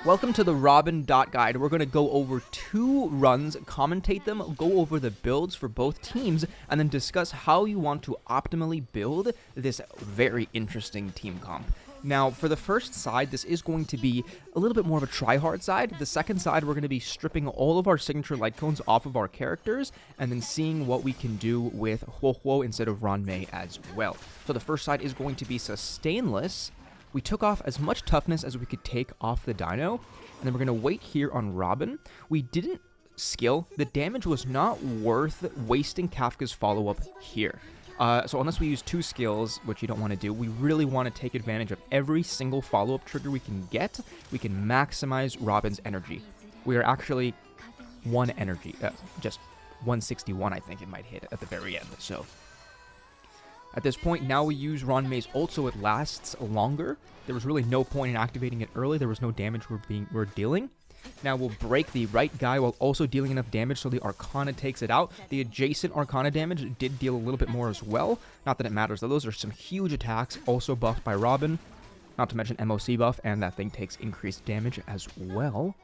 Welcome to the Robin DoT guide. We're going to go over 2 runs, commentate them, go over the builds for both teams, and then discuss how you want to optimally build this very interesting team comp. Now, for the first side, this is going to be a little bit more of a try-hard side. The second side, we're going to be stripping all of our signature light cones off of our characters, and then seeing what we can do with Huohuo instead of Ranmei as well. So the first side is going to be sustainless. We took off as much toughness as we could take off the dino, and then we're going to wait here on Robin. We didn't skill. The damage was not worth wasting Kafka's follow-up here. So unless we use 2 skills, which you don't want to do, we really want to take advantage of every single follow-up trigger we can get. We can maximize Robin's energy. We are actually 1 energy, just 161 I think it might hit at the very end, so... At this point, now we use Ranmei's ult, so it lasts longer. There was really no point in activating it early. There was no damage we're dealing. Now we'll break the right guy while also dealing enough damage so the Arcana takes it out. The adjacent Arcana damage did deal a little bit more as well. Not that it matters, though. Those are some huge attacks, also buffed by Robin. Not to mention MoC buff, and that thing takes increased damage as well.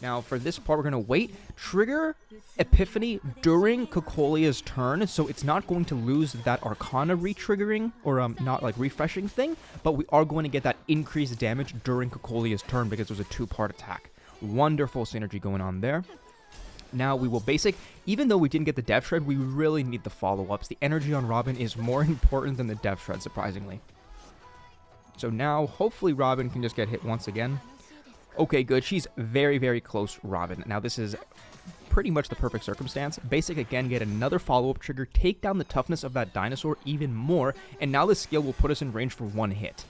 Now, for this part, we're going to wait. Trigger Epiphany during Kokolia's turn, so it's not going to lose that Arcana re-triggering, or not like refreshing thing, but we are going to get that increased damage during Kokolia's turn because it was a 2-part attack. Wonderful synergy going on there. Now, we will basic. Even though we didn't get the Death Shred, we really need the follow-ups. The energy on Robin is more important than the Death Shred, surprisingly. So now, hopefully Robin can just get hit once again. Okay, good. She's very, very close, Robin. Now, this is pretty much the perfect circumstance. Basic again, get another follow-up trigger, take down the toughness of that dinosaur even more, and now this skill will put us in range for 1 hit.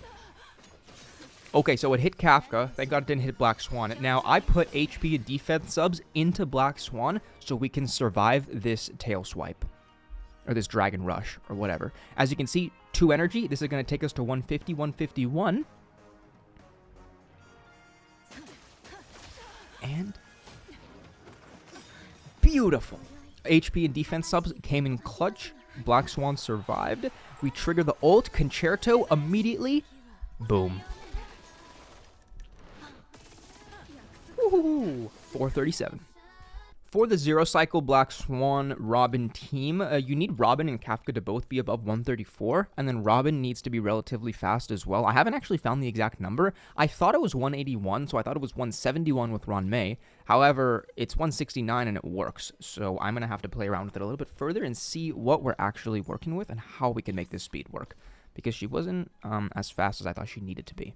Okay, so it hit Kafka. Thank God it didn't hit Black Swan. Now, I put HP and defense subs into Black Swan so we can survive this tail swipe. Or this Dragon Rush, or whatever. As you can see, 2 energy. This is going to take us to 150, 151. And beautiful. HP and defense subs came in clutch. Black Swan survived. We trigger the ult. Concerto immediately. Boom. Woohoo! 437. For the Zero Cycle Black Swan Robin team, you need Robin and Kafka to both be above 134, and then Robin needs to be relatively fast as well. I haven't actually found the exact number. I thought it was 181, so I thought it was 171 with Ranmei. However, it's 169 and it works, so I'm going to have to play around with it a little bit further and see what we're actually working with and how we can make this speed work, because she wasn't as fast as I thought she needed to be.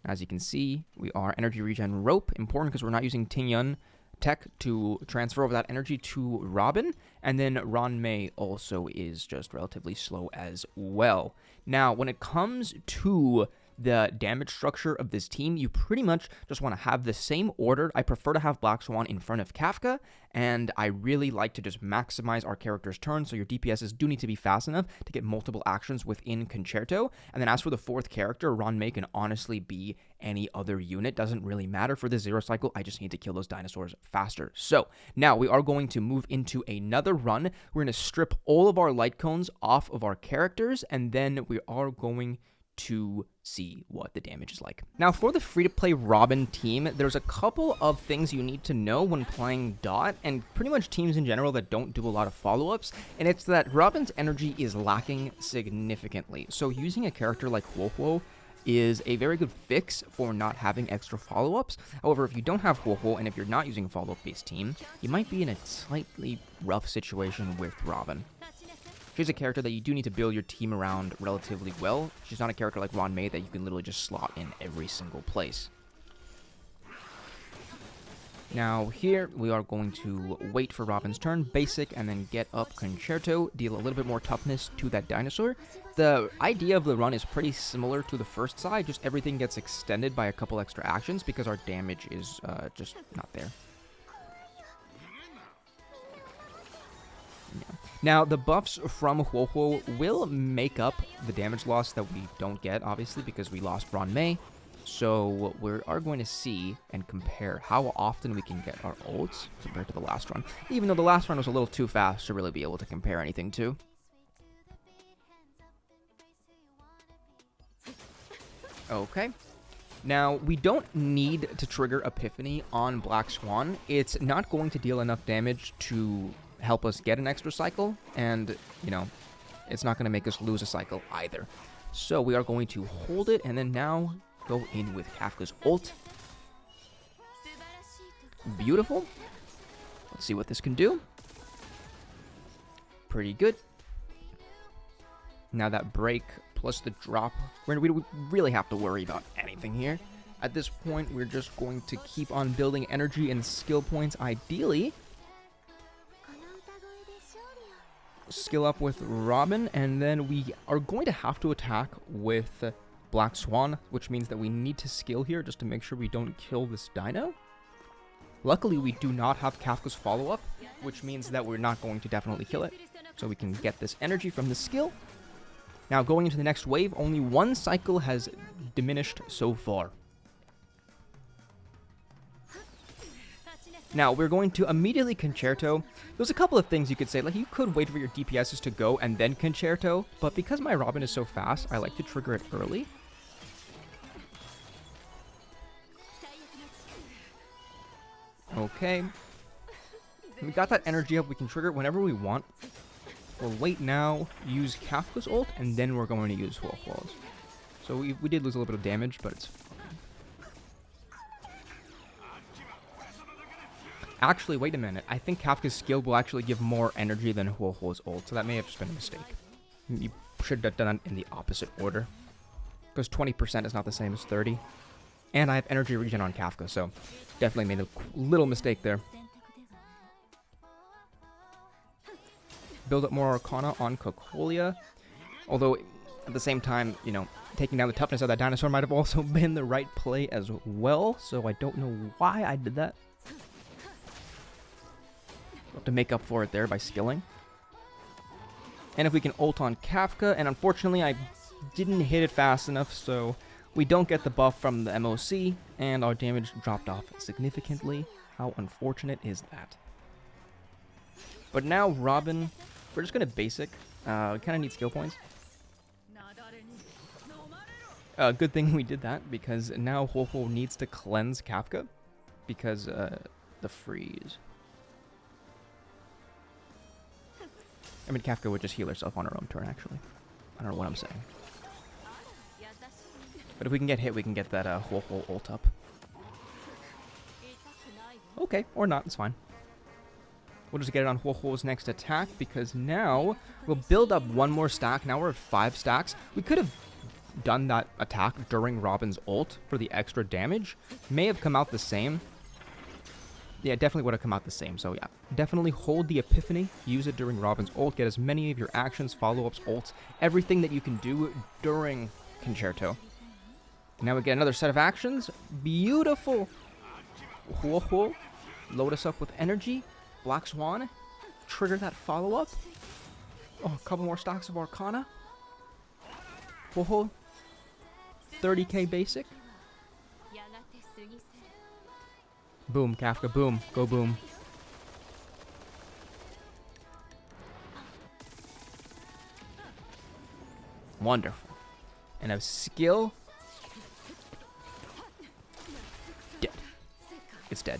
As you can see, we are energy regen rope, important because we're not using Tingyun tech to transfer over that energy to Robin, and then Ranmei also is just relatively slow as well. Now, when it comes to the damage structure of this team, you pretty much just want to have the same order. I prefer to have Black Swan in front of Kafka, and I really like to just maximize our character's turn, so your DPSs do need to be fast enough to get multiple actions within Concerto. And then as for the 4th character, Ranmei can honestly be any other unit. Doesn't really matter for the Zero Cycle. I just need to kill those dinosaurs faster. So now we are going to move into another run. We're going to strip all of our light cones off of our characters, and then we are going to see what the damage is like. Now, for the free-to-play Robin team, there's a couple of things you need to know when playing DoT, and pretty much teams in general that don't do a lot of follow-ups, and it's that Robin's energy is lacking significantly. So using a character like Huohuo is a very good fix for not having extra follow-ups. However, if you don't have Huohuo, and if you're not using a follow-up-based team, you might be in a slightly rough situation with Robin. She's a character that you do need to build your team around relatively well. She's not a character like Ranmei that you can literally just slot in every single place. Now here, we are going to wait for Robin's turn, basic, and then get up Concerto, deal a little bit more toughness to that dinosaur. The idea of the run is pretty similar to the first side, just everything gets extended by a couple extra actions because our damage is just not there. Yeah. Now, the buffs from Huohuo will make up the damage loss that we don't get, obviously, because we lost Ranmei. So we are going to see and compare how often we can get our ults compared to the last run. Even though the last run was a little too fast to really be able to compare anything to. Okay. Now, we don't need to trigger Epiphany on Black Swan. It's not going to deal enough damage to help us get an extra cycle, and, you know, it's not going to make us lose a cycle either. So we are going to hold it, and then now go in with Kafka's ult. Beautiful. Let's see what this can do. Pretty good. Now that break plus the drop, we really have to worry about anything here. At this point, we're just going to keep on building energy and skill points, ideally. Skill up with Robin, and then we are going to have to attack with Black Swan, which means that we need to skill here just to make sure we don't kill this dino. Luckily, we do not have Kafka's follow-up, which means that we're not going to definitely kill it. So we can get this energy from the skill. Now, going into the next wave, only one cycle has diminished so far. Now, we're going to immediately Concerto. There's a couple of things you could say, like you could wait for your DPSs to go and then Concerto, but because my Robin is so fast, I like to trigger it early. Okay. We got that energy up, we can trigger it whenever we want. We'll wait now, use Kafka's ult, and then we're going to use Firefly's. So we did lose a little bit of damage, but it's fine. Actually, wait a minute. I think Kafka's skill will actually give more energy than Firefly's ult, so that may have just been a mistake. You should have done it in the opposite order. Because 20% is not the same as 30. And I have energy regen on Kafka, so definitely made a little mistake there. Build up more Arcana on Cocolia. Although, at the same time, you know, taking down the toughness of that dinosaur might have also been the right play as well. So I don't know why I did that. Have to make up for it there by skilling. And if we can ult on Kafka, and unfortunately I didn't hit it fast enough, so we don't get the buff from the MoC, and our damage dropped off significantly. How unfortunate is that? But now Robin, we're just gonna basic. We kind of need skill points. Good thing we did that, because now Ho-Ho needs to cleanse Kafka, because the freeze. I mean, Kafka would just heal herself on her own turn, actually. I don't know what I'm saying. But if we can get hit, we can get that Ho-Ho ult up. Okay, or not, it's fine. We'll just get it on Ho-Ho's next attack, because now we'll build up one more stack. Now we're at 5 stacks. We could have done that attack during Robin's ult for the extra damage. May have come out the same. Yeah, definitely would have come out the same. So yeah, definitely hold the Epiphany. Use it during Robin's ult. Get as many of your actions, follow-ups, ults, everything that you can do during Concerto. Now we get another set of actions. Beautiful. Ho-Ho. Load us up with energy. Black Swan. Trigger that follow-up. Oh, a couple more stacks of Arcana. Ho-Ho. 30k basic. Boom, Kafka, boom. Go boom. Wonderful. And a skill. Dead. It's dead.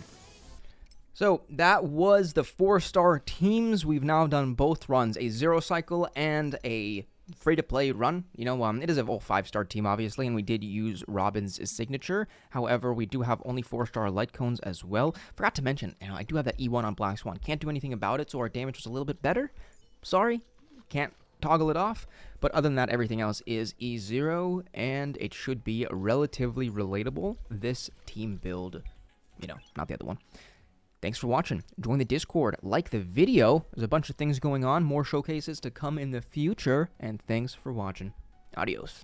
So that was the 4-star teams. We've now done both runs, a 0 cycle and a free-to-play run. You know, it is a full 5-star team, obviously, and we did use Robin's signature. However, we do have only 4-star light cones as well. Forgot to mention, you know, I do have that E1 on Black Swan. Can't do anything about it, so our damage was a little bit better. Sorry, can't toggle it off. But other than that, everything else is E0, and it should be relatively relatable. This team build, you know, not the other one. Thanks for watching. Join the Discord. Like the video. There's a bunch of things going on. More showcases to come in the future. And thanks for watching. Adios.